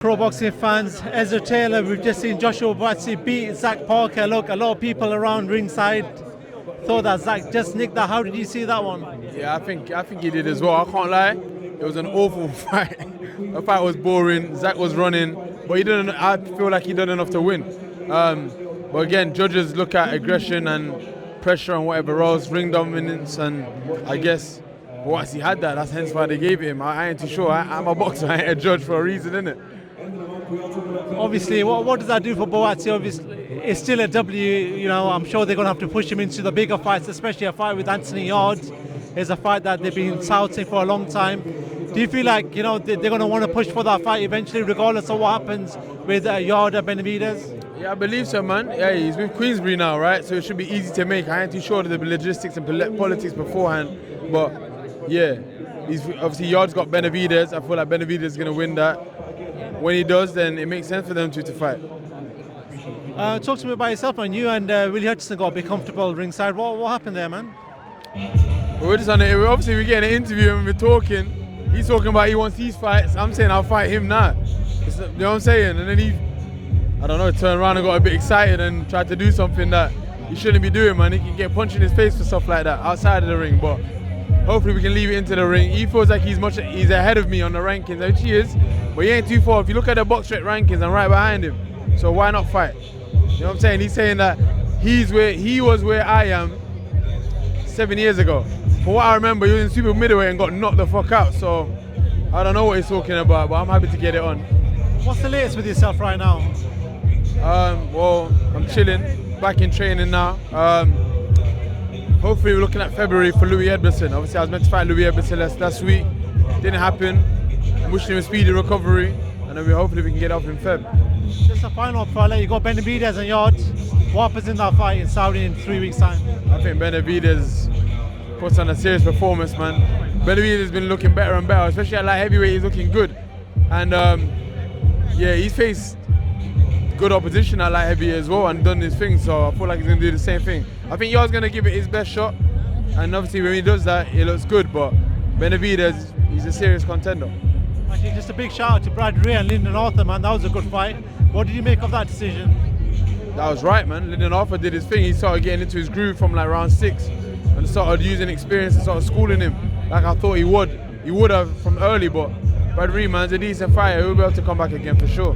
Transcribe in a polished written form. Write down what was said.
Pro boxing fans, Ezra Taylor, we've just seen Joshua Buatsi beat Zach Parker. Look, a lot of people around ringside thought that Zach just nicked that. How did you see that one? Yeah, I think he did as well. I can't lie, it was an awful fight. The fight was boring. Zach was running, but he didn't. I feel like he did enough to win. But again, judges look at aggression and pressure and whatever else, ring dominance, and I guess Buatsi had that. That's hence why they gave it him. I ain't too sure. I'm a boxer. I ain't a judge for a reason, innit? Obviously, what does that do for Buatsi? Obviously, it's still a W. You know, I'm sure they're going to have to push him into the bigger fights, especially a fight with Anthony Yarde. It's a fight that they've been touting for a long time. Do you feel like, you know, they're going to want to push for that fight eventually, regardless of what happens with Yarde and Benavidez? Yeah, I believe so, man. Yeah, he's with Queensbury now, right? So it should be easy to make. I ain't too sure of the logistics and politics beforehand, but yeah, he's obviously Yarde's got Benavidez. I feel like Benavidez is going to win that. When he does, then it makes sense for them to fight. Talk to me about yourself, man. You and Willy Hutchinson got a bit comfortable ringside. What happened there, man? We're just on it. Obviously, we're getting an interview and we're talking. He's talking about he wants these fights. I'm saying I'll fight him now. You know what I'm saying? And then he, I don't know, turned around and got a bit excited and tried to do something that he shouldn't be doing, man. He can get punched in his face for stuff like that outside of the ring, but hopefully we can leave it into the ring. He feels like he's ahead of me on the rankings, which he is, but he ain't too far. If you look at the box rate rankings, I'm right behind him. So why not fight? You know what I'm saying? He's saying that he was where I am 7 years ago. From what I remember, he was in super middleweight and got knocked the fuck out. So I don't know what he's talking about, but I'm happy to get it on. What's the latest with yourself right now? Well, I'm chilling, back in training now. Hopefully we're looking at February for Louis Edmondson. Obviously I was meant to fight Louis Edmondson last week. Didn't happen. I'm wishing him a speedy recovery, and then hopefully we can get off in Feb. Just a final before I let you go. Benavidez and Yarde. What happens in that fight in Saudi in 3 weeks' time? I think Benavidez puts on a serious performance, man. Benavidez has been looking better and better, especially at light heavyweight. He's looking good, and yeah, he's faced good opposition at light heavy as well and done his thing. So I feel like he's gonna do the same thing. I think Yarde's gonna give it his best shot, and obviously when he does that, it looks good. But Benavidez, he's a serious contender. Actually, just a big shout out to Brad Ray and Lyndon Arthur, man. That was a good fight. What did you make of that decision? That was right, man. Lyndon Arthur did his thing. He started getting into his groove from like round 6 and started using experience and started schooling him like I thought he would. He would have from early, but Brad Ray, man's a decent fighter. He'll be able to come back again for sure.